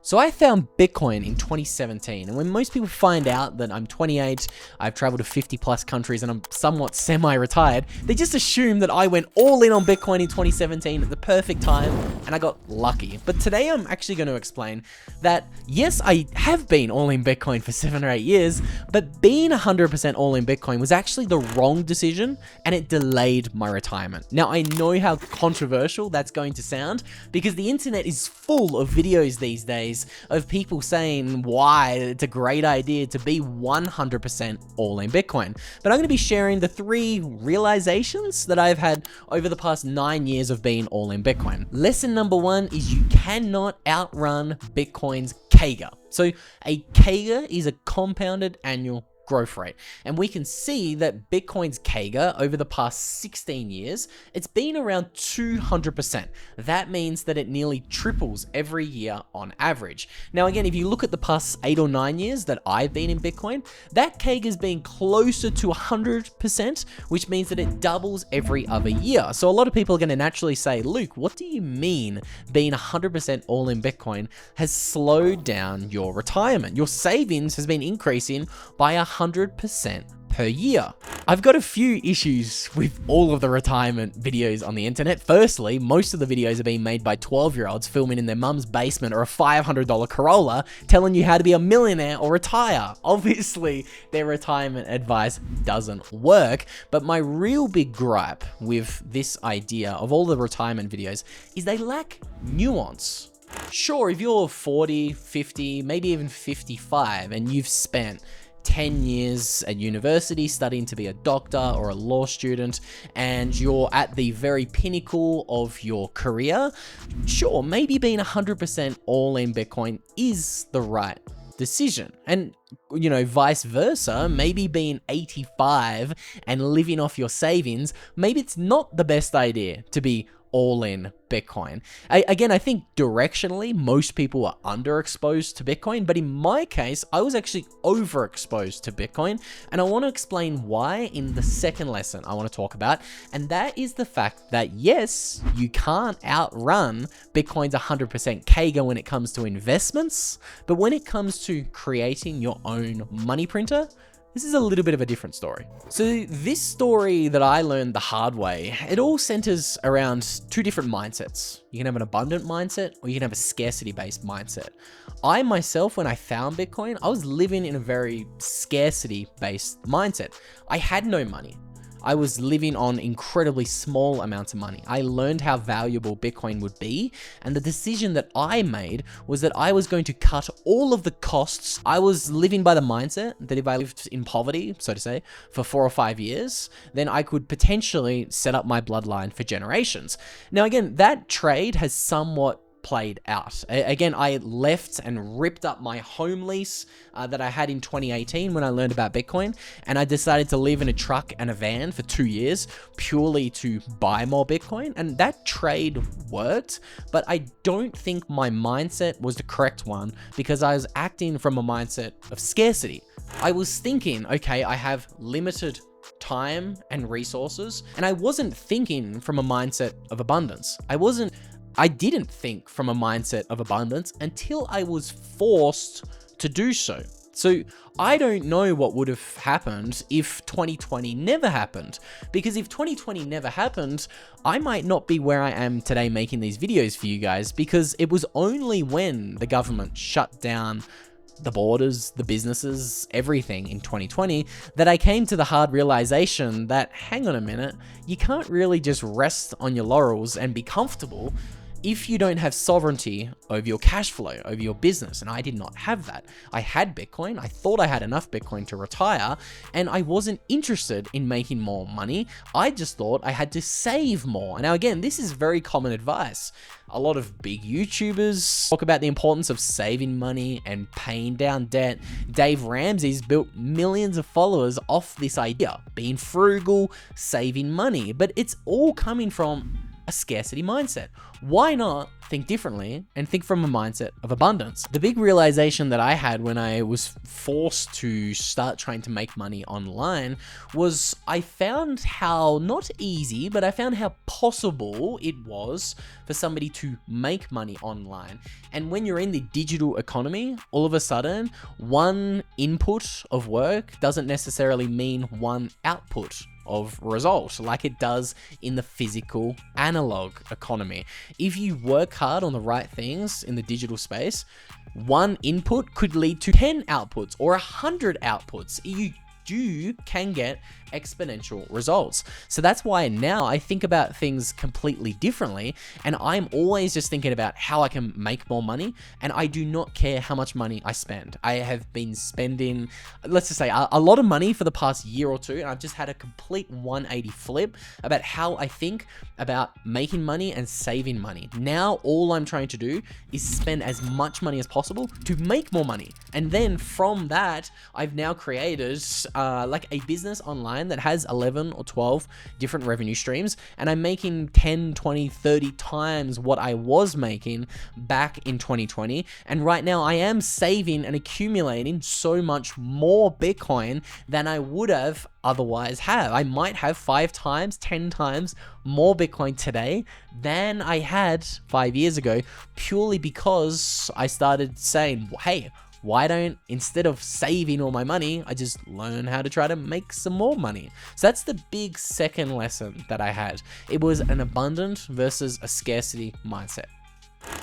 So I found Bitcoin in 2017, and when most people find out that I'm 28, I've traveled to 50 plus countries, and I'm somewhat semi-retired, they just assume that I went all in on Bitcoin in 2017 at the perfect time, and I got lucky. But today I'm actually going to explain that, yes, I have been all in Bitcoin for 7 or 8 years, but being 100% all in Bitcoin was actually the wrong decision, and it delayed my retirement. Now, I know how controversial that's going to sound, because the internet is full of videos these days of people saying why it's a great idea to be 100% all in Bitcoin. But I'm going to be sharing the 3 realizations that I've had over the past 9 years of being all in Bitcoin. Lesson number 1 is you cannot outrun Bitcoin's CAGR. So a CAGR is a compounded annual growth rate. And we can see that Bitcoin's CAGR over the past 16 years, it's been around 200%. That means that it nearly triples every year on average. Now, again, if you look at the past 8 or 9 years that I've been in Bitcoin, that CAGR has been closer to 100%, which means that it doubles every other year. So a lot of people are going to naturally say, Luke, what do you mean being 100% all in Bitcoin has slowed down your retirement? Your savings has been increasing by 100% per year. I've got a few issues with all of the retirement videos on the internet. Firstly, most of the videos are being made by 12-year-olds filming in their mum's basement or a $500 Corolla telling you how to be a millionaire or retire. Obviously, their retirement advice doesn't work, but my real big gripe with this idea of all the retirement videos is they lack nuance. Sure, if you're 40, 50, maybe even 55, and you've spent 10 years at university studying to be a doctor or a law student, and you're at the very pinnacle of your career, sure, maybe being 100% all in Bitcoin is the right decision. And, you know, vice versa, maybe being 85 and living off your savings, maybe it's not the best idea to be all in Bitcoin. Again, I think directionally, most people are underexposed to Bitcoin, but in my case, I was actually overexposed to Bitcoin, and I want to explain why in the second lesson I want to talk about, and that is the fact that yes, you can't outrun Bitcoin's 100% CAGR when it comes to investments, but when it comes to creating your own money printer, this is a little bit of a different story. So this story that I learned the hard way, it all centers around 2 different mindsets. You can have an abundant mindset or you can have a scarcity-based mindset. I myself, when I found Bitcoin, I was living in a very scarcity-based mindset. I had no money. I was living on incredibly small amounts of money. I learned how valuable Bitcoin would be, and the decision that I made was that I was going to cut all of the costs. I was living by the mindset that if I lived in poverty, so to say, for 4 or 5 years, then I could potentially set up my bloodline for generations. Now, again, that trade has somewhat played out. Again, I left and ripped up my home lease that I had in 2018 when I learned about Bitcoin, and I decided to live in a truck and a van for 2 years purely to buy more Bitcoin, and that trade worked, but I don't think my mindset was the correct one because I was acting from a mindset of scarcity. I was thinking, okay, I have limited time and resources, and I wasn't thinking from a mindset of abundance. I didn't think from a mindset of abundance until I was forced to do so. So I don't know what would have happened if 2020 never happened, because if 2020 never happened, I might not be where I am today making these videos for you guys, because it was only when the government shut down the borders, the businesses, everything in 2020, that I came to the hard realization that, hang on a minute, you can't really just rest on your laurels and be comfortable if you don't have sovereignty over your cash flow, over your business. And I did not have that. I had Bitcoin. I thought I had enough Bitcoin to retire, and I wasn't interested in making more money. I just thought I had to save more. Now, again, this is very common advice. A lot of big YouTubers talk about the importance of saving money and paying down debt. Dave Ramsey's built millions of followers off this idea, being frugal, saving money, but it's all coming from a scarcity mindset. Why not think differently, and think from a mindset of abundance. The big realization that I had when I was forced to start trying to make money online was I found how not easy, but I found how possible it was for somebody to make money online. And when you're in the digital economy, all of a sudden, one input of work doesn't necessarily mean one output of result like it does in the physical analog economy. If you work hard on the right things in the digital space, one input could lead to 10 outputs or 100 outputs. You can get exponential results. So that's why now I think about things completely differently, and I'm always just thinking about how I can make more money, and I do not care how much money I spend. I have been spending, let's just say, a lot of money for the past year or two, and I've just had a complete 180 flip about how I think about making money and saving money. Now all I'm trying to do is spend as much money as possible to make more money, and then from that I've now created like a business online that has 11 or 12 different revenue streams, and I'm making 10, 20, 30 times what I was making back in 2020. And right now I am saving and accumulating so much more Bitcoin than I would have otherwise have. I might have 5 times, 10 times more Bitcoin today than I had 5 years ago, purely because I started saying, hey, why don't, instead of saving all my money, I just learn how to try to make some more money? So that's the big second lesson that I had. It was an abundant versus a scarcity mindset.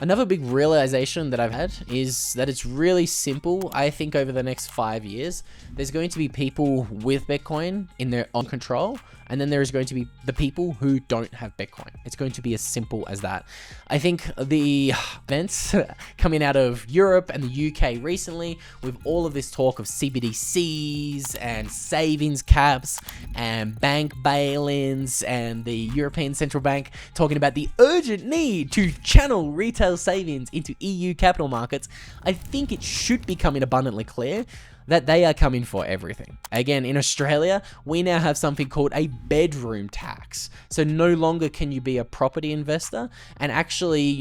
Another big realization that I've had is that it's really simple. I think over the next 5 years, there's going to be people with Bitcoin in their own control, and then there is going to be the people who don't have Bitcoin. It's going to be as simple as that. I think the events coming out of Europe and the UK recently, with all of this talk of CBDCs and savings caps and bank bail-ins, and the European Central Bank talking about the urgent need to channel retail savings into EU capital markets, I think it should be becoming abundantly clear that they are coming for everything. Again, in Australia, we now have something called a bedroom tax. So no longer can you be a property investor and actually,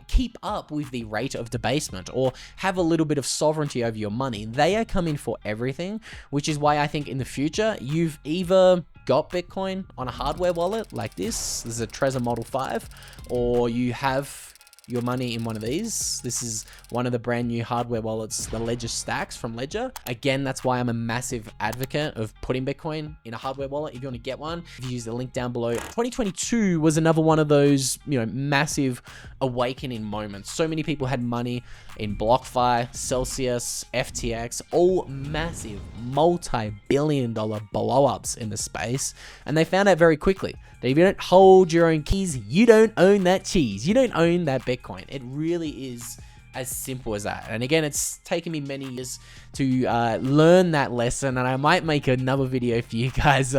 keep up with the rate of debasement or have a little bit of sovereignty over your money. They are coming for everything, which is why I think in the future, you've either got Bitcoin on a hardware wallet like this is a Trezor Model 5, or you have your money in one of these. This is one of the brand new hardware wallets, the Ledger Stacks from Ledger. Again, that's why I'm a massive advocate of putting Bitcoin in a hardware wallet. If you want to get one, if you use the link down below. 2022 was another one of those, massive awakening moments. So many people had money in BlockFi, Celsius, FTX, all massive multi-billion-dollar blow-ups in the space. And they found out very quickly that if you don't hold your own keys, you don't own that cheese. You don't own that Bitcoin. It really is as simple as that. And again, it's taken me many years to learn that lesson, and I might make another video for you guys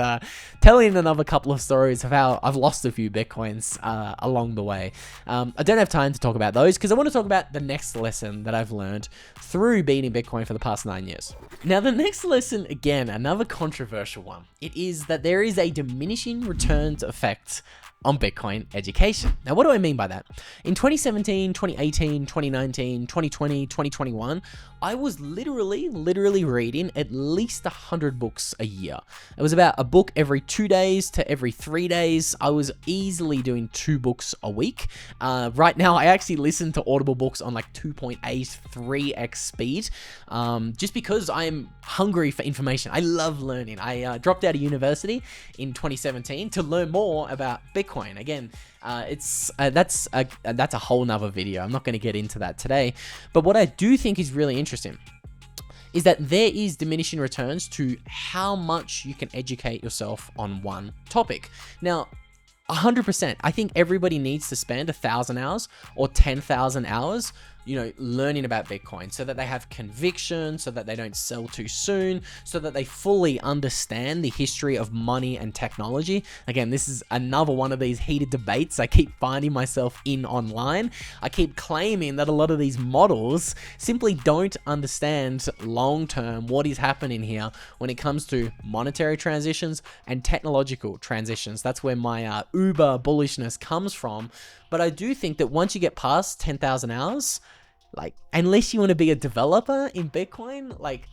telling another couple of stories of how I've lost a few Bitcoins along the way. I don't have time to talk about those because I want to talk about the next lesson that I've learned through being in Bitcoin for the past 9 years. Now, the next lesson, again, another controversial one. It is that there is a diminishing returns effect on Bitcoin education. Now, what do I mean by that? In 2017, 2018, 2019, 2020, 2021, I was literally reading at least 100 books a year. It was about a book every 2 days to every 3 days. I was easily doing 2 books a week. Right now, I actually listen to Audible books on like 2.8, 3x speed, just because I'm hungry for information. I love learning. I dropped out of university in 2017 to learn more about Bitcoin. Again, that's a whole nother video. I'm not going to get into that today. But what I do think is really interesting is that there is diminishing returns to how much you can educate yourself on one topic. Now, 100%, I think everybody needs to spend 1,000 hours or 10,000 hours learning about Bitcoin so that they have conviction, so that they don't sell too soon, so that they fully understand the history of money and technology. Again, this is another one of these heated debates I keep finding myself in online. I keep claiming that a lot of these models simply don't understand long-term what is happening here when it comes to monetary transitions and technological transitions. That's where my uber bullishness comes from. But I do think that once you get past 10,000 hours, like, unless you want to be a developer in Bitcoin, like,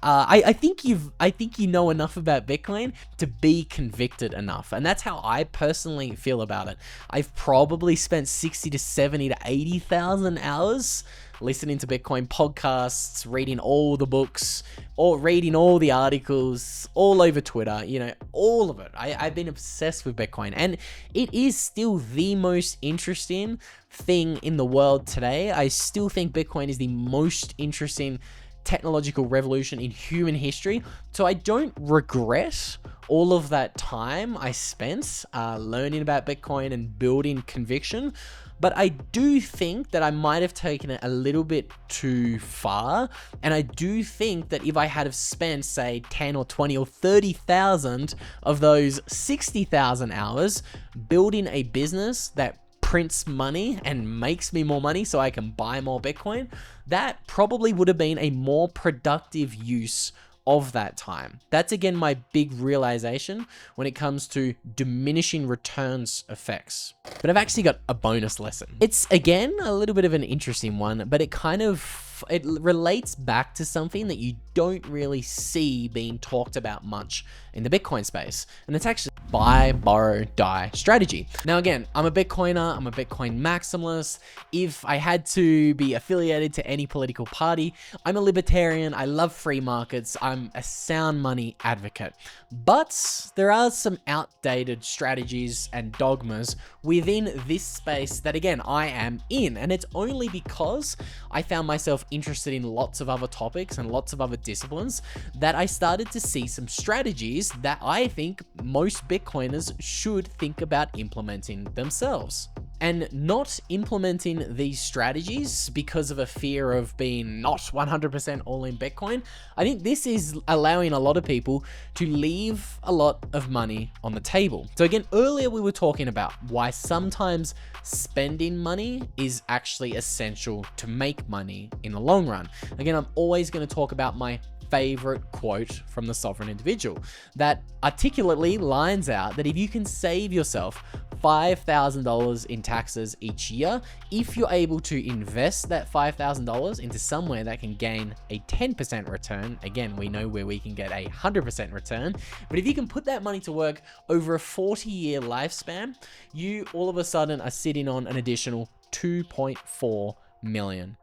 I think you know enough about Bitcoin to be convicted enough. And that's how I personally feel about it. I've probably spent 60 to 70 to 80,000 hours listening to Bitcoin podcasts, reading all the books, or reading all the articles, all over Twitter, all of it. I've been obsessed with Bitcoin, and it is still the most interesting thing in the world today. I still think Bitcoin is the most interesting technological revolution in human history. So I don't regret all of that time I spent learning about Bitcoin and building conviction. But I do think that I might have taken it a little bit too far. And I do think that if I had have spent, say, 10 or 20 or 30,000 of those 60,000 hours building a business that prints money and makes me more money so I can buy more Bitcoin, that probably would have been a more productive use of that time. That's again my big realization when it comes to diminishing returns effects. But I've actually got a bonus lesson. It's again a little bit of an interesting one, but it relates back to something that you don't really see being talked about much in the Bitcoin space. And it's actually buy, borrow, die strategy. Now, again, I'm a Bitcoiner, I'm a Bitcoin maximalist. If I had to be affiliated to any political party, I'm a libertarian. I love free markets. I'm a sound money advocate. But there are some outdated strategies and dogmas within this space that, again, I am in. And it's only because I found myself interested in lots of other topics and lots of other disciplines that I started to see some strategies that I think most Bitcoiners should think about implementing themselves. And not implementing these strategies because of a fear of being not 100% all in Bitcoin, I think this is allowing a lot of people to leave a lot of money on the table. So again, earlier we were talking about why sometimes spending money is actually essential to make money in the long run. Again, I'm always going to talk about my favorite quote from the sovereign individual that articulately lines out that if you can save yourself $5,000 in taxes each year, if you're able to invest that $5,000 into somewhere that can gain a 10% return, again, we know where we can get a 100% return, but if you can put that money to work over a 40-year lifespan, you all of a sudden are sitting on an additional $2.4 million.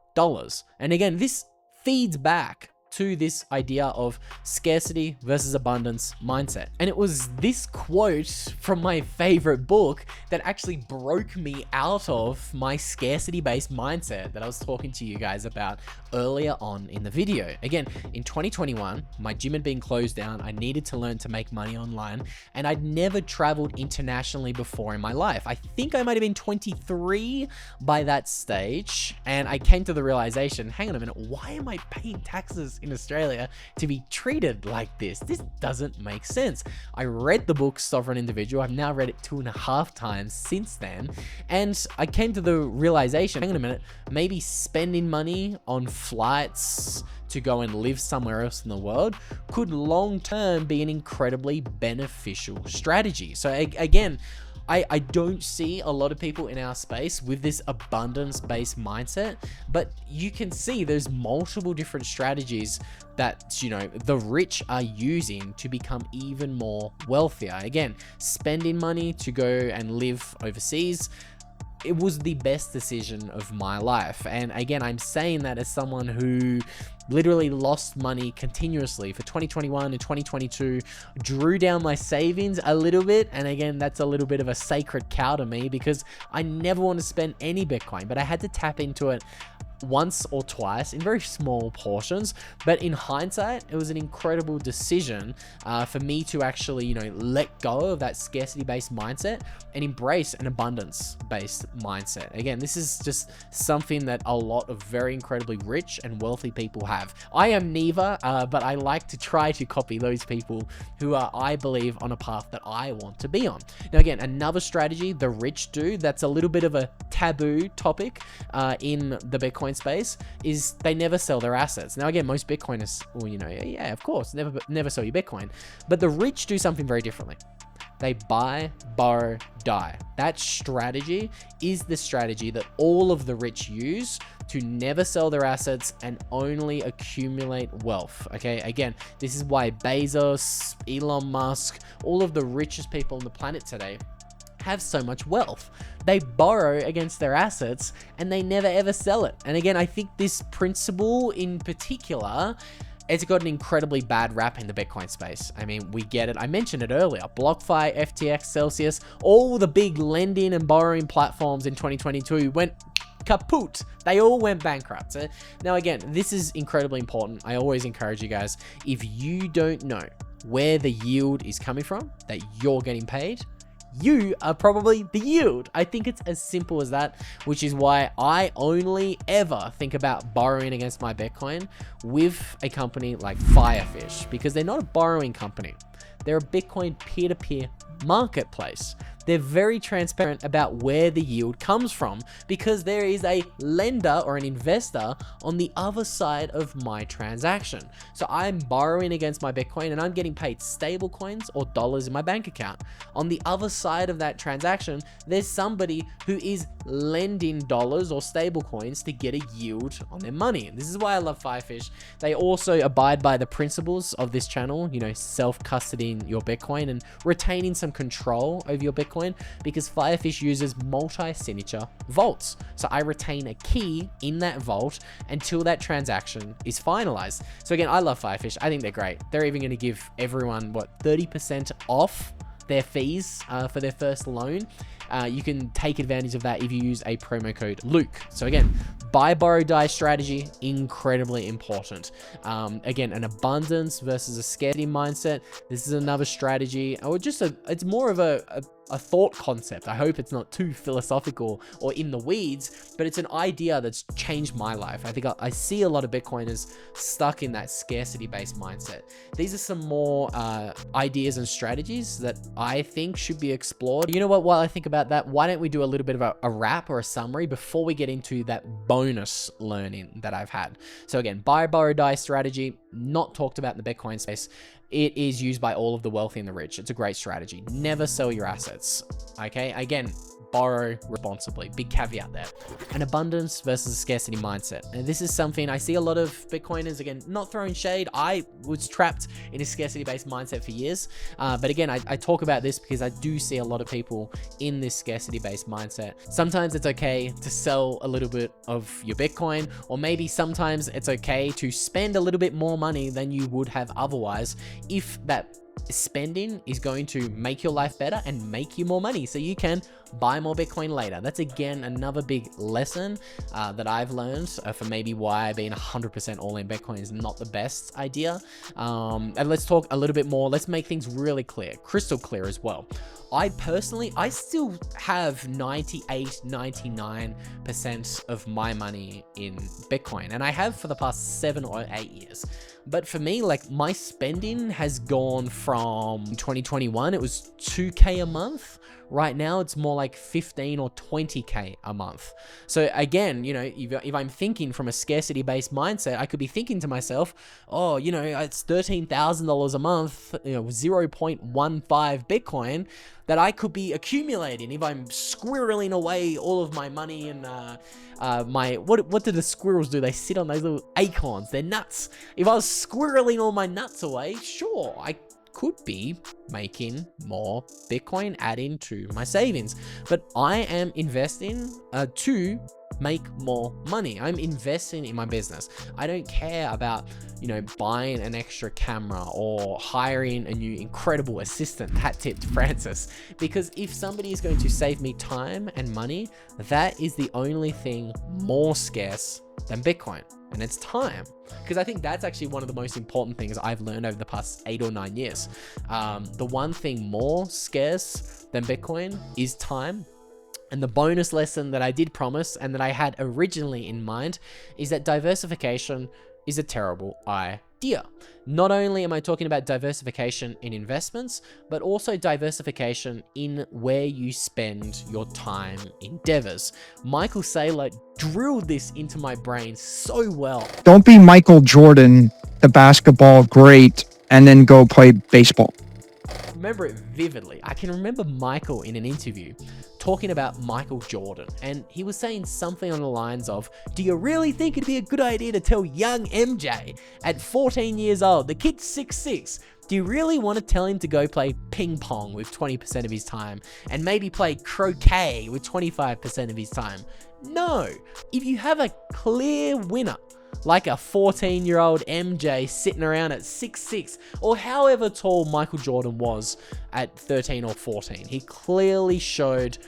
And again, this feeds back to this idea of scarcity versus abundance mindset. And it was this quote from my favorite book that actually broke me out of my scarcity-based mindset that I was talking to you guys about earlier on in the video. Again, in 2021, my gym had been closed down. I needed to learn to make money online, and I'd never traveled internationally before in my life. I think I might have been 23 by that stage, and I came to the realization, hang on a minute, why am I paying taxes in Australia to be treated like this? This doesn't make sense. I read the book Sovereign Individual. I've now read it 2.5 times since then, and I came to the realization, hang on a minute, maybe spending money on flights to go and live somewhere else in the world could long term be an incredibly beneficial strategy. So again, I don't see a lot of people in our space with this abundance-based mindset, but you can see there's multiple different strategies that, you know, the rich are using to become even more wealthier. Again, spending money to go and live overseas, it was the best decision of my life. And again, I'm saying that as someone who literally lost money continuously for 2021 and 2022, drew down my savings a little bit. And again, that's a little bit of a sacred cow to me because I never want to spend any Bitcoin, but I had to tap into it once or twice in very small portions. But in hindsight, it was an incredible decision for me to actually, you know, let go of that scarcity-based mindset and embrace an abundance-based mindset. Again, this is just something that a lot of very incredibly rich and wealthy people have. I am neither, but I like to try to copy those people who are, I believe, on a path that I want to be on. Now, again, another strategy the rich do that's a little bit of a taboo topic in the Bitcoin space is they never sell their assets. Now, again, most Bitcoiners, well, you know, yeah, of course, never sell your Bitcoin, but the rich do something very differently. They buy, borrow, die. That strategy is the strategy that all of the rich use to never sell their assets and only accumulate wealth. Okay, again, this is why Bezos, Elon Musk, all of the richest people on the planet today have so much wealth. They borrow against their assets and they never ever sell it. And again, I think this principle in particular, it's got an incredibly bad rap in the Bitcoin space. I mean, we get it. I mentioned it earlier. BlockFi, FTX, Celsius, all the big lending and borrowing platforms in 2022 went kaput. They all went bankrupt. Now, again, this is incredibly important. I always encourage you guys, if you don't know where the yield is coming from, that you're getting paid, you are probably the yield. I think it's as simple as that, which is why I only ever think about borrowing against my Bitcoin with a company like Firefish, because they're not a borrowing company. They're a Bitcoin peer-to-peer marketplace. They're very transparent about where the yield comes from because there is a lender or an investor on the other side of my transaction. So I'm borrowing against my Bitcoin and I'm getting paid stable coins or dollars in my bank account. On the other side of that transaction, there's somebody who is lending dollars or stable coins to get a yield on their money. And this is why I love Firefish. They also abide by the principles of this channel, you know, self-custodying your Bitcoin and retaining some control over your Bitcoin, because Firefish uses multi-signature vaults. So I retain a key in that vault until that transaction is finalized. So again, I love Firefish. I think they're great. They're even going to give everyone, 30% off their fees for their first loan. You can take advantage of that if you use a promo code Luke. So again, buy, borrow, die strategy, incredibly important. Again, an abundance versus a scarcity mindset. This is another strategy, or just it's more of a thought concept. I hope it's not too philosophical or in the weeds, but it's an idea that's changed my life. I think I see a lot of Bitcoiners stuck in that scarcity-based mindset. These are some more ideas and strategies that I think should be explored. You know what, while I think about that, why don't we do a little bit of a wrap or a summary before we get into that bonus learning that I've had. So again, buy, borrow, die strategy, not talked about in the Bitcoin space. It is used by all of the wealthy and the rich. It's a great strategy. Never sell your assets. Okay, again, borrow responsibly. Big caveat there. An abundance versus a scarcity mindset. And this is something I see a lot of Bitcoiners, again, not throwing shade. I was trapped in a scarcity-based mindset for years. But again, I talk about this because I do see a lot of people in this scarcity-based mindset. Sometimes it's okay to sell a little bit of your Bitcoin, or maybe sometimes it's okay to spend a little bit more money than you would have otherwise if that spending is going to make your life better and make you more money so you can buy more Bitcoin later. That's again another big lesson that I've learned for maybe why being 100% all in Bitcoin is not the best idea. And let's talk a little bit more. Let's make things really clear, crystal clear as well. I still have 98, 99% of my money in Bitcoin, and I have for the past 7 or 8 years. But for me, like, my spending has gone from 2021, it was 2K a month. Right now, it's more like 15 or 20K a month. So again, you know, if I'm thinking from a scarcity-based mindset, I could be thinking to myself, oh, you know, it's $13,000 a month, you know, 0.15 Bitcoin that I could be accumulating if I'm squirreling away all of my money and what do the squirrels do? They sit on those little acorns. They're nuts. If I was squirreling all my nuts away, sure, I could be making more Bitcoin, adding to my savings, but I am investing to make more money. I'm investing in my business. I don't care about, you know, buying an extra camera or hiring a new incredible assistant. Hat tip to Francis, because if somebody is going to save me time and money, that is the only thing more scarce than Bitcoin, and it's time. Because I think that's actually one of the most important things I've learned over the past 8 or 9 years. The one thing more scarce than Bitcoin is time. And the bonus lesson that I did promise and that I had originally in mind is that diversification is a terrible idea. Not only am I talking about diversification in investments, but also diversification in where you spend your time endeavors. Michael Saylor drilled this into my brain so well. Don't be Michael Jordan, the basketball great, and then go play baseball. remember it vividly. I can remember Michael in an interview talking about Michael Jordan, and he was saying something on the lines of, do you really think it'd be a good idea to tell young MJ at 14 years old, the kid's 6'6", do you really want to tell him to go play ping pong with 20% of his time and maybe play croquet with 25% of his time? No. If you have a clear winner, like a 14-year-old MJ sitting around at 6'6", or however tall Michael Jordan was at 13 or 14, he clearly showed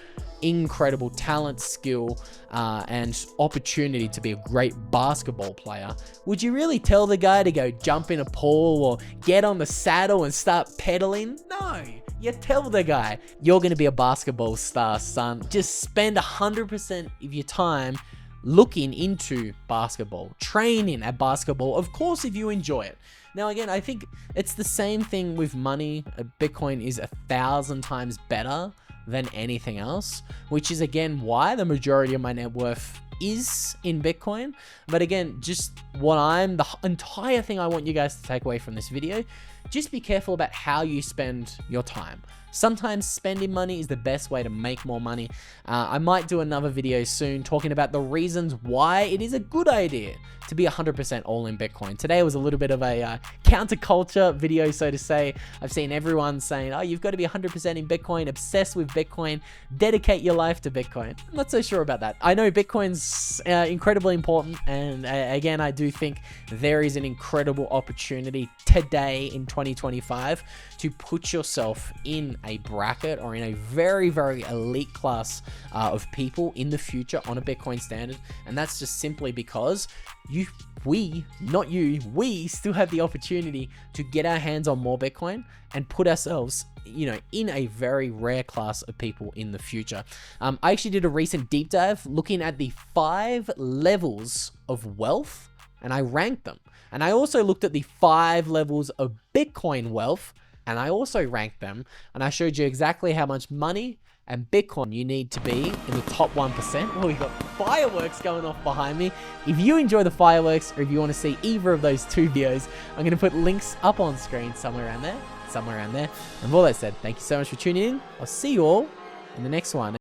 incredible talent, skill, and opportunity to be a great basketball player. Would you really tell the guy to go jump in a pool or get on the saddle and start pedaling? No. You tell the guy, you're going to be a basketball star, son. Just spend 100% of your time looking into basketball, training at basketball, of course, if you enjoy it. Now, again, I think it's the same thing with money. Bitcoin is 1,000 times better than anything else, which is, again, why the majority of my net worth is in Bitcoin. But again, just the entire thing I want you guys to take away from this video, just be careful about how you spend your time. Sometimes spending money is the best way to make more money. I might do another video soon talking about the reasons why it is a good idea to be 100% all in Bitcoin. Today was a little bit of a counterculture video, so to say. I've seen everyone saying, oh, you've got to be 100% in Bitcoin, obsessed with Bitcoin, dedicate your life to Bitcoin. I'm not so sure about that. I know Bitcoin's incredibly important, and again, I do think there is an incredible opportunity today in 2025 to put yourself in a bracket or in a very, very elite class of people in the future on a Bitcoin standard. And that's just simply because we still have the opportunity to get our hands on more Bitcoin and put ourselves, in a very rare class of people in the future. I actually did a recent deep dive looking at the 5 levels of wealth, and I ranked them. And I also looked at the 5 levels of Bitcoin wealth, and I also ranked them, and I showed you exactly how much money and Bitcoin you need to be in the top 1%. Well, we've got fireworks going off behind me. If you enjoy the fireworks, or if you want to see either of those 2 videos, I'm going to put links up on screen somewhere around there. And with all that said, thank you so much for tuning in. I'll see you all in the next one.